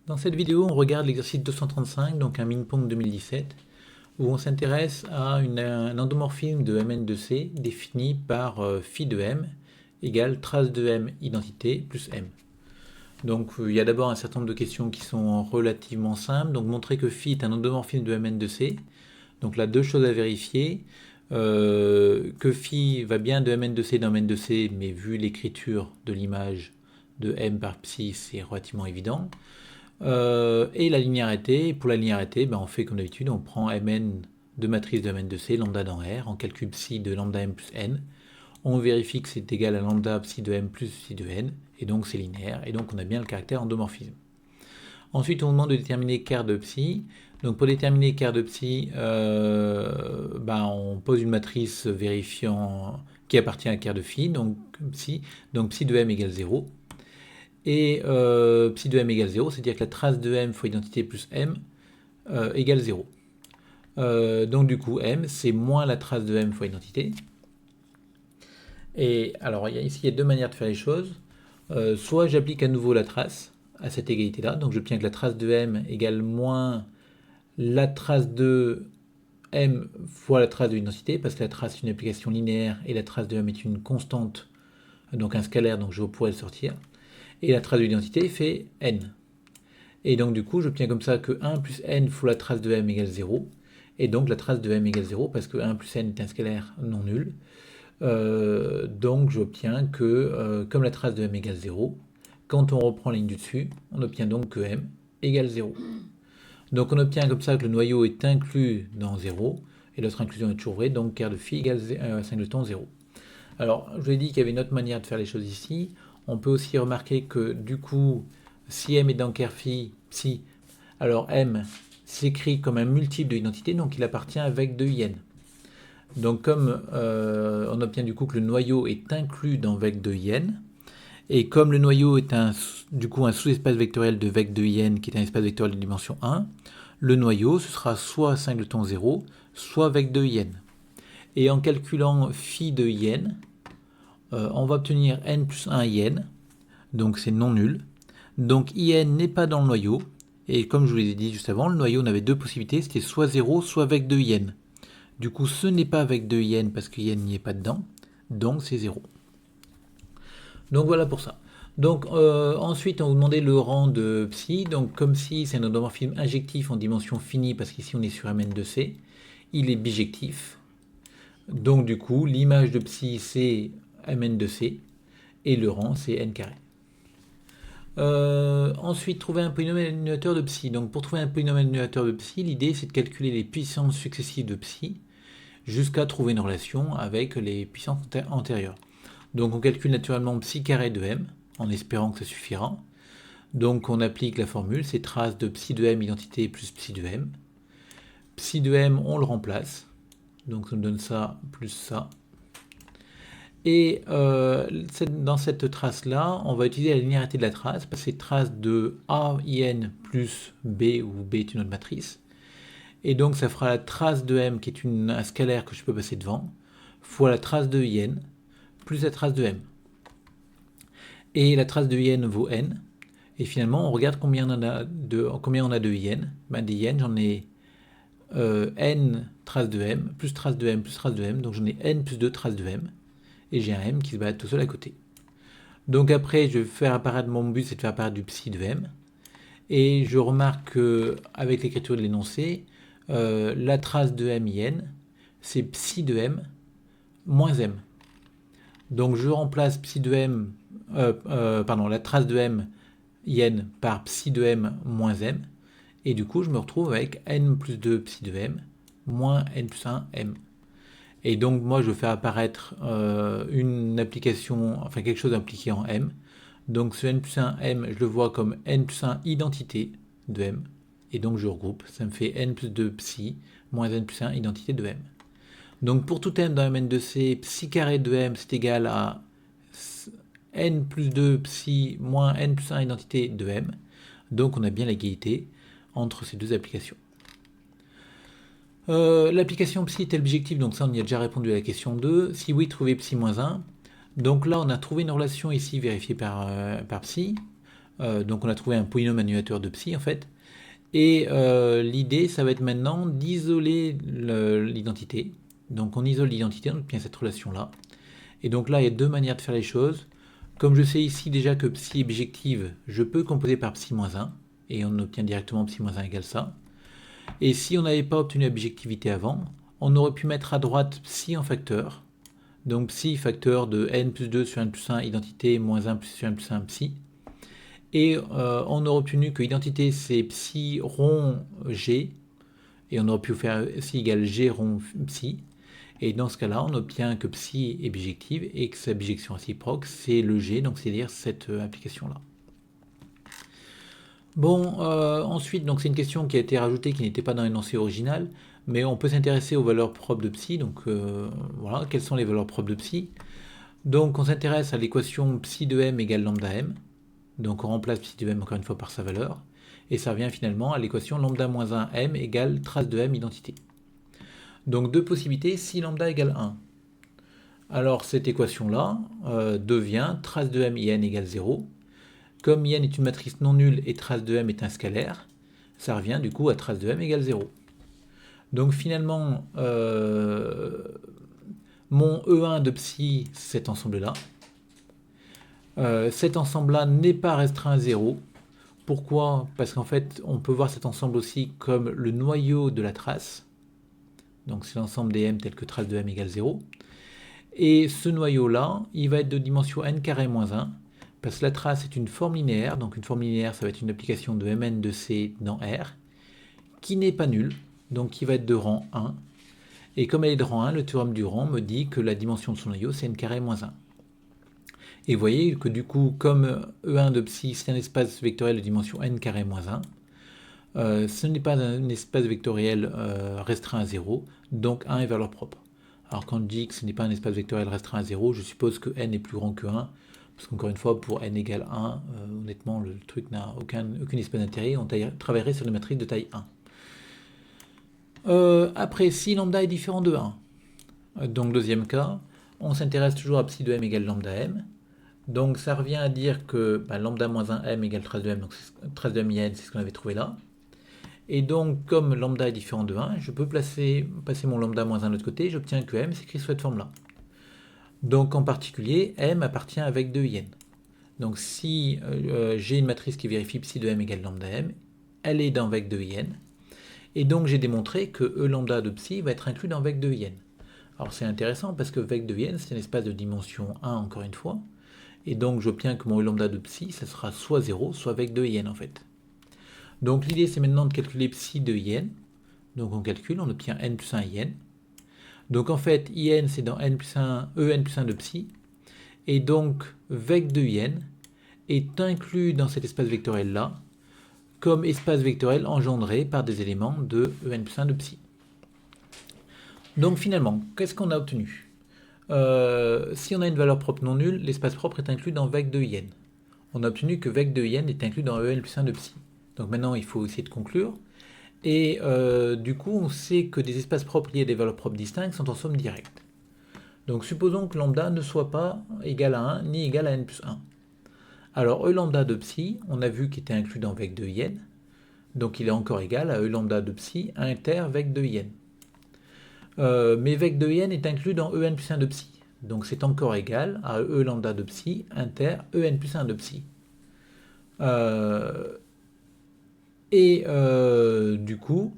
Dans cette vidéo, on regarde l'exercice 235, donc un Minpong 2017, où on s'intéresse à un endomorphisme de Mn de C défini par phi de M égale trace de M identité plus M. Donc il y a d'abord un certain nombre de questions qui sont relativement simples. Donc montrer que phi est un endomorphisme de Mn de C. Donc là, deux choses à vérifier. Que phi va bien de Mn de C dans Mn de C, mais vu l'écriture de l'image de M par psi, c'est relativement évident. Et la linéarité, pour la linéarité, on fait comme d'habitude, on prend Mn de matrice de Mn de C, lambda dans R, on calcule psi de lambda M plus N, on vérifie que c'est égal à lambda psi de M plus psi de N, et donc c'est linéaire, et donc on a bien le caractère endomorphisme. Ensuite, on demande de déterminer quart de psi. Donc pour déterminer quart de psi, on pose une matrice vérifiant qui appartient à quart de phi, donc psi de M égale 0. Et psi de M égale 0, c'est-à-dire que la trace de M fois identité plus M égale 0. Donc du coup, M, c'est moins la trace de M fois identité. Et alors, ici, il y a deux manières de faire les choses. Soit j'applique à nouveau la trace à cette égalité-là, donc j'obtiens que la trace de M égale moins la trace de M fois la trace de l'identité, parce que la trace est une application linéaire et la trace de M est une constante, donc un scalaire, donc je pourrais le sortir. Et la trace de l'identité fait n. Et donc du coup, j'obtiens comme ça que 1 plus n fois la trace de m égale 0. Et donc la trace de m égale 0, parce que 1 plus n est un scalaire non nul. Donc j'obtiens que, comme la trace de m égale 0, quand on reprend la ligne du dessus, on obtient donc que m égale 0. Donc on obtient comme ça que le noyau est inclus dans 0, et l'autre inclusion est toujours vraie, donc quart de phi égale singleton 0. Alors, je vous ai dit qu'il y avait une autre manière de faire les choses ici. On peut aussi remarquer que du coup, si M est dans quart phi, psi, alors M s'écrit comme un multiple de l'identité, donc il appartient avec 2 n. Donc comme on obtient du coup que le noyau est inclus dans vec 2 n, et comme le noyau est du coup un sous-espace vectoriel de vec 2 n, qui est un espace vectoriel de dimension 1, le noyau, ce sera soit singleton 0, soit vec 2 n. Et en calculant phi de n, on va obtenir n plus 1 in, donc c'est non nul. Donc in n'est pas dans le noyau, et comme je vous l'ai dit juste avant, le noyau, on avait deux possibilités, c'était soit 0, soit avec 2 in. Du coup, ce n'est pas avec 2 in parce que in n'y est pas dedans, donc c'est 0. Donc voilà pour ça. Donc ensuite, on vous demandait le rang de psi, donc comme si c'est un endomorphisme injectif en dimension finie, parce qu'ici on est sur Mn de C, il est bijectif. Donc du coup, l'image de psi c'est Mn de C, et le rang c'est n carré. Ensuite, trouver un polynôme annulateur de psi. Donc pour trouver un polynôme annulateur de psi, l'idée c'est de calculer les puissances successives de psi jusqu'à trouver une relation avec les puissances antérieures. Donc on calcule naturellement psi carré de m, en espérant que ça suffira. Donc on applique la formule, c'est trace de psi de m identité plus psi de m. Psi de m, on le remplace, donc ça nous donne ça plus ça. Et dans cette trace-là, on va utiliser la linéarité de la trace, parce que c'est trace de A in plus B, où B est une autre matrice. Et donc ça fera la trace de M, qui est un scalaire que je peux passer devant, fois la trace de in, plus la trace de M. Et la trace de in vaut n. Et finalement, on regarde combien on a de in. Des in, j'en ai n trace de M, plus trace de M, plus trace de M. Donc j'en ai n plus 2 traces de M. Et j'ai un M qui se balade tout seul à côté. Donc après, je vais faire apparaître, mon but c'est de faire apparaître du psi de M. Et je remarque qu'avec l'écriture de l'énoncé, la trace de M in, c'est psi de M moins M. Donc je remplace psi de M, la trace de M in par psi de M moins M. Et du coup, je me retrouve avec n plus 2 psi de M moins n plus 1 M. Et donc moi je fais apparaître une application, enfin quelque chose impliqué en M. Donc ce n plus 1 M, je le vois comme n plus 1 identité de M. Et donc je regroupe, ça me fait n plus 2 psi moins n plus 1 identité de M. Donc pour tout M dans Mn de C, psi carré de M c'est égal à n plus 2 psi moins n plus 1 identité de M. Donc on a bien l'égalité entre ces deux applications. L'application psi est-elle bijective? Donc ça, on y a déjà répondu à la question 2. Si oui, trouvez psi moins 1. Donc là, on a trouvé une relation ici vérifiée par psi. Donc on a trouvé un polynôme annulateur de psi en fait. Et l'idée, ça va être maintenant d'isoler l'identité. Donc on isole l'identité, on obtient cette relation-là. Et donc là, il y a deux manières de faire les choses. Comme je sais ici déjà que psi est bijective, je peux composer par psi moins 1, et on obtient directement psi moins 1 égale ça. Et si on n'avait pas obtenu la bijectivité avant, on aurait pu mettre à droite psi en facteur. Donc psi facteur de n plus 2 sur n plus 1, identité moins 1 plus sur n plus 1 psi. Et on aurait obtenu que l'identité c'est psi rond g, et on aurait pu faire psi égale g rond psi. Et dans ce cas-là, on obtient que psi est bijective et que sa bijection réciproque c'est le g, donc c'est-à-dire cette application-là. Bon, ensuite, donc c'est une question qui a été rajoutée qui n'était pas dans l'énoncé original, mais on peut s'intéresser aux valeurs propres de psi. Donc voilà, quelles sont les valeurs propres de psi? Donc on s'intéresse à l'équation psi de m égale lambda m. Donc on remplace psi de m encore une fois par sa valeur. Et ça revient finalement à l'équation lambda moins 1 m égale trace de m identité. Donc deux possibilités, si lambda égale 1. Alors cette équation-là devient trace de m in égale 0. Comme in est une matrice non nulle et trace de m est un scalaire, ça revient du coup à trace de m égale 0. Donc finalement, mon E1 de psi, c'est cet ensemble-là. Cet ensemble-là n'est pas restreint à 0. Pourquoi? Parce qu'en fait, on peut voir cet ensemble aussi comme le noyau de la trace. Donc c'est l'ensemble des m tel que trace de m égale 0. Et ce noyau-là, il va être de dimension n carré moins 1, parce que la trace est une forme linéaire. Donc une forme linéaire, ça va être une application de mn de c dans R, qui n'est pas nulle, donc qui va être de rang 1. Et comme elle est de rang 1, le théorème du rang me dit que la dimension de son noyau, c'est n carré moins 1. Et vous voyez que du coup, comme E1 de psi, c'est un espace vectoriel de dimension n carré moins 1, ce n'est pas un espace vectoriel restreint à 0, donc 1 est valeur propre. Alors quand je dis que ce n'est pas un espace vectoriel restreint à 0, je suppose que n est plus grand que 1, parce qu'encore une fois, pour n égale 1, honnêtement, le truc n'a aucun espace d'intérêt, on travaillerait sur les matrices de taille 1. Après, si lambda est différent de 1, donc deuxième cas, on s'intéresse toujours à psi de m égale lambda m. Donc ça revient à dire que lambda moins 1 m égale trace de m, donc trace de m in, c'est ce qu'on avait trouvé là. Et donc comme lambda est différent de 1, je peux passer mon lambda moins 1 de l'autre côté, j'obtiens que m s'écrit sous cette forme-là. Donc en particulier, m appartient avec 2 in. Donc si j'ai une matrice qui vérifie psi de m égale lambda m, elle est dans vec 2 in. Et donc j'ai démontré que E lambda de psi va être inclus dans vec 2 in. Alors c'est intéressant parce que vec 2 in, c'est un espace de dimension 1 encore une fois. Et donc j'obtiens que mon E lambda de psi, ça sera soit 0, soit vec 2 in en fait. Donc l'idée c'est maintenant de calculer psi de in. Donc on calcule, on obtient n plus 1 in. Donc en fait, in c'est dans n plus 1, en plus 1 de psi. Et donc vec 2 in est inclus dans cet espace vectoriel là, comme espace vectoriel engendré par des éléments de en plus 1 de psi. Donc finalement, qu'est-ce qu'on a obtenu? Si on a une valeur propre non nulle, l'espace propre est inclus dans vec 2 in. On a obtenu que vec 2 in est inclus dans en plus 1 de psi. Donc maintenant, il faut essayer de conclure. Et du coup, on sait que des espaces propres liés à des valeurs propres distinctes sont en somme directe. Donc supposons que lambda ne soit pas égal à 1 ni égal à n plus 1. Alors E lambda de psi, on a vu qu'il était inclus dans vec 2 in. Donc il est encore égal à E lambda de psi inter vec 2 in. Mais vec 2 in est inclus dans en plus 1 de psi. Donc c'est encore égal à E lambda de psi inter en plus 1 de psi. Du coup,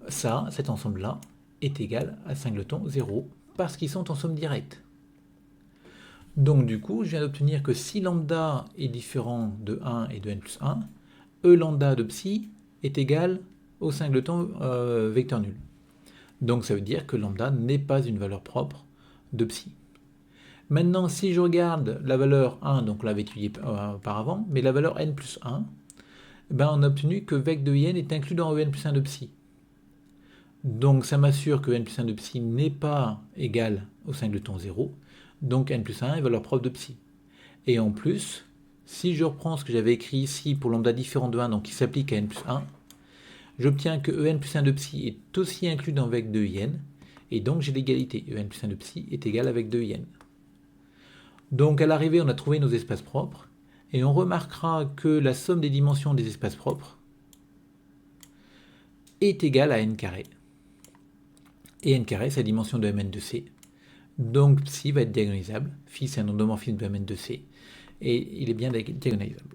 cet ensemble-là, est égal à singleton 0, parce qu'ils sont en somme directe. Donc du coup, je viens d'obtenir que si lambda est différent de 1 et de n plus 1, E lambda de psi est égal au singleton vecteur nul. Donc ça veut dire que lambda n'est pas une valeur propre de psi. Maintenant, si je regarde la valeur 1, donc on l'avait étudié auparavant, mais la valeur n plus 1, on a obtenu que vec de in est inclus dans en plus 1 de psi. Donc ça m'assure que n plus 1 de psi n'est pas égal au singleton 0, donc n plus 1 est valeur propre de psi. Et en plus, si je reprends ce que j'avais écrit ici pour lambda différent de 1, donc qui s'applique à n plus 1, j'obtiens que en plus 1 de psi est aussi inclus dans vec 2 in, et donc j'ai l'égalité. En plus 1 de psi est égal à vec 2 in. Donc à l'arrivée, on a trouvé nos espaces propres, Et on remarquera que la somme des dimensions des espaces propres est égale à n carré. Et n carré, c'est la dimension de Mn de C. Donc psi va être diagonalisable. Phi, c'est un endomorphisme de Mn de C. Et il est bien diagonalisable.